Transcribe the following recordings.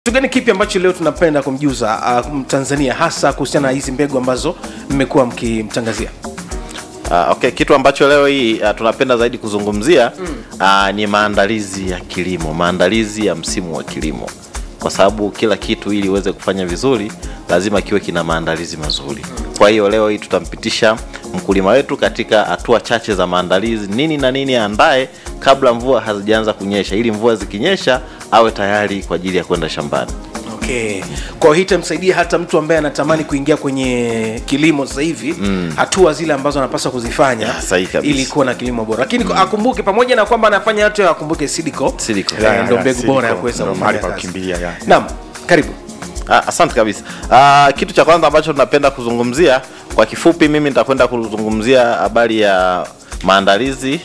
Kitu gani kipi ambacho leo tunapenda kumjuza Mtanzania hasa kuhusiana na hizi mbegu ambazo mmekuwa mkimtangazia? Okay, kitu ambacho leo hii tunapenda zaidi kuzungumzia ni maandalizi ya kilimo, maandalizi ya msimu wa kilimo. Kwa sababu kila kitu ili uweze kufanya vizuri lazima kiwe kina maandalizi mazuri. Kwa hiyo leo hii tutampitisha mkulima wetu katika hatua chache za maandalizi, nini na nini aandae kabla mvua hazijaanza kunyesha, ili mvua zikinyesha awe tayari kwa ajili ya kwenda shambani. Okay. Kwa hiyo itamsaidia hata mtu ambaye anatamani kuingia kwenye kilimo sasa hivi, hatua zile ambazo anapaswa kuzifanya ili kuwa na kilimo bora. Lakini akumbuke pamoja na kwamba anafanya yote, akumbuke Seedco ndio mbegu bora ya kuweza mahali pa kukimbilia. Naam, karibu. Asante kabisa. Kitu cha kwanza ambacho tunapenda kuzungumzia kwa kifupi, mimi nitakwenda kuzungumzia habari ya maandalizi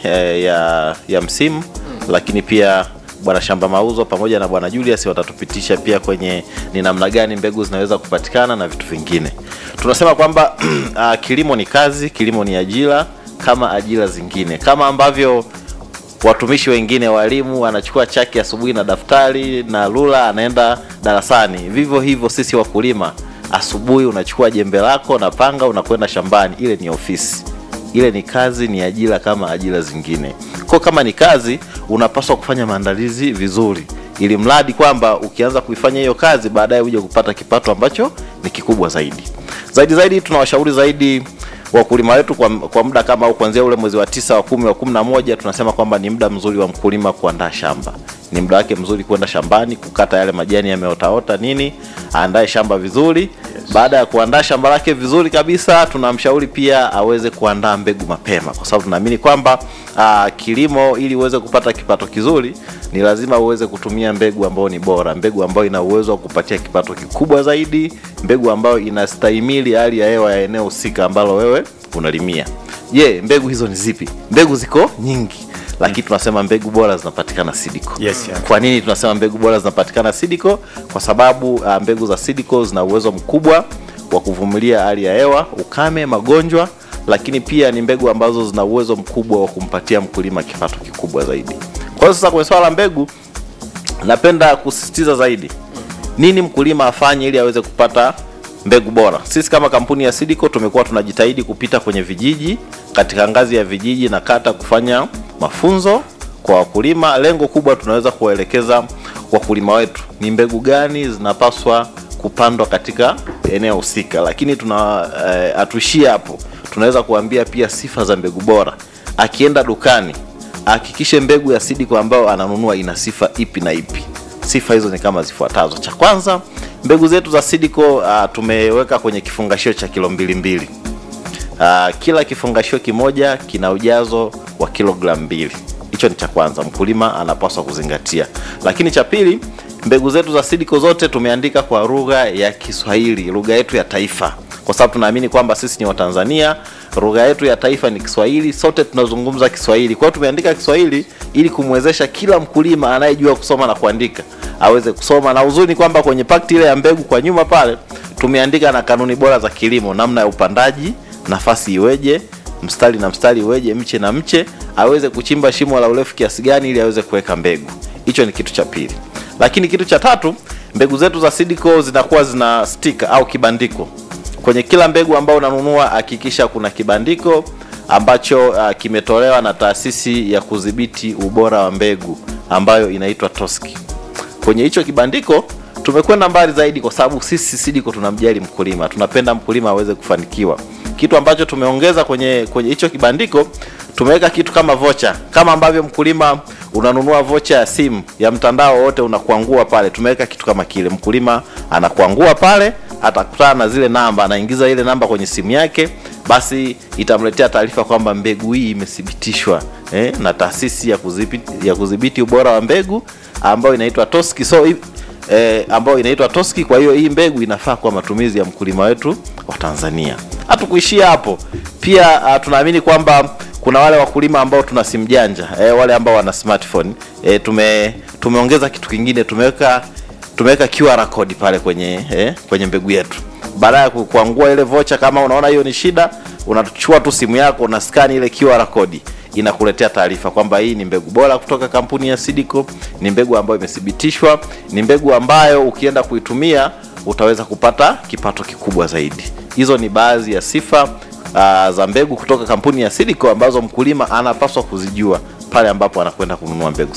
ya msimu, lakini pia Bwana Shamba Mauzo pamoja na Bwana Julius watatupitisha pia kwenye ni namna gani mbegu zinaweza kupatikana na vitu vingine. Tunasema kwamba kilimo ni kazi, kilimo ni ajira kama ajira zingine. Kama ambavyo watumishi wengine, walimu wanachukua chaki asubuhi na daftari na rula anaenda darasani, vivyo hivyo sisi wakulima asubuhi unachukua jembe lako na panga unakwenda shambani. Ile ni ofisi, ile ni kazi, ni ajira kama ajira zingine. Kwa kama ni kazi, unapaswa kufanya maandalizi vizuri, ili mradi kwamba ukianza kuifanya hiyo kazi baadaye uje kupata kipato ambacho ni kikubwa zaidi. Zaidi tunawashauri zaidi wakulima wetu kwa muda kama au kuanzia ule mwezi wa 9, wa 10, wa 11, tunasema kwamba ni muda mzuri wa mkulima kuandaa shamba. Ni muda wake mzuri kwenda shambani, kukata yale majani yameotaota nini, aandae shamba vizuri. Baada ya kuandaa shamba lake vizuri kabisa, tunamshauri pia aweze kuandaa mbegu mapema, kwa sababu tunaamini kwamba kilimo ili uweze kupata kipato kizuri ni lazima uweze kutumia mbegu ambayo ni bora, mbegu ambayo ina uwezo wa kupatia kipato kikubwa zaidi, mbegu ambayo inastahimili hali ya hewa ya eneo husika ambalo wewe unalimia. Mbegu hizo ni zipi? Mbegu ziko nyingi, lakini tunasema mbegu bora zinapatikana Seedco. Kwa nini tunasema mbegu bora zinapatikana Seedco? Kwa sababu mbegu za Seedco zina uwezo mkubwa wa kuvumilia hali ya hewa, ukame, magonjwa, lakini pia ni mbegu ambazo zina uwezo mkubwa wa kumpatia mkulima kipato kikubwa zaidi. Kwa hiyo sasa kwenye swala la mbegu, napenda kusisitiza zaidi nini mkulima afanye ili aweze kupata mbegu bora. Sisi kama kampuni ya Seedco tumekuwa tunajitahidi kupita kwenye vijiji, katika ngazi ya vijiji na kata, kufanya mafunzo kwa wakulima. Lengo kubwa tunaweza kuwaelekeza wakulima wetu ni mbegu gani zinapaswa kupandwa katika eneo husika, lakini atuishia hapo. Tunaweza kuambia pia sifa za mbegu bora. Akienda dukani, hakikishe mbegu ya Seedco ambayo ananunua ina sifa ipi na ipi. Sifa hizo ni kama zifuatazo. Cha kwanza, mbegu zetu za Seedco tumeweka kwenye kifungashio cha kilo 2. Kila kifungashio kimoja kina ujazo wa kilogramu 2. Hicho ni cha kwanza, mkulima anapaswa kuzingatia. Lakini cha pili, mbegu zetu za Seedco zote tumeandika kwa lugha ya Kiswahili, lugha yetu ya taifa, kwa sababu tunaamini kwamba sisi ni Watanzania, lugha yetu ya taifa ni Kiswahili, sote tunazungumza Kiswahili. Kwa hiyo tumeandika Kiswahili ili kumwezesha kila mkulima anayejua kusoma na kuandika aweze kusoma. Na uzuri kwamba kwenye pakiti ile ya mbegu kwa nyuma pale tumeandika na kanuni bora za kilimo, namna ya upandaji, nafasi iweje, mstari na mstari iweje, mche na mche, aweze kuchimba shimo la urefu kiasi gani ili aweze kuweka mbegu. Hicho ni kitu cha pili. Lakini kitu cha tatu, mbegu zetu za Seedco zinakuwa zina sticker au kibandiko. Kwenye kila mbegu ambayo unanunua, hakikisha kuna kibandiko ambacho kimetolewa na taasisi ya kudhibiti ubora wa mbegu ambayo inaitwa TOSCI. Kwenye hicho kibandiko tumekwenda mbali zaidi, kwa sababu sisi Seedco tunamjali mkulima, tunapenda mkulima aweze kufanikiwa. Kitu ambacho tumeongeza kwenye hicho kibandiko, tumeweka kitu kama vocha. Kama ambavyo mkulima unanunua vocha ya simu ya mtandao wote unakuangua pale, tumeweka kitu kama kile. Mkulima anakuangua pale, atakutana na zile namba, anaingiza ile namba kwenye simu yake, basi itamletea taarifa kwamba mbegu hii imethibitishwa na taasisi ya kudhibiti ubora wa mbegu ambayo inaitwa TOSCI. Ambayo inaitwa TOSCI. Kwa hiyo hii mbegu inafaa kwa matumizi ya mkulima wetu wa Tanzania. Hatukuishia hapo. Pia tunaamini kwamba kuna wale wakulima ambao tuna simu janja, wale ambao wana smartphone. Tumeongeza kitu kingine, tumeweka QR code pale kwenye mbegu yetu. Baada ya kuangua ile vocha, kama unaona hiyo ni shida, unachukua tu simu yako, una scan ile QR code. inakuletea taarifa kwamba hii ni mbegu bora kutoka kampuni ya Sidiko, ni mbegu ambayo imethibitishwa, ni mbegu ambayo ukienda kuitumia utaweza kupata kipato kikubwa zaidi. Hizo ni baadhi ya sifa za mbegu kutoka kampuni ya Sidiko ambazo mkulima anapaswa kuzijua pale ambapo anakwenda kununua mbegu.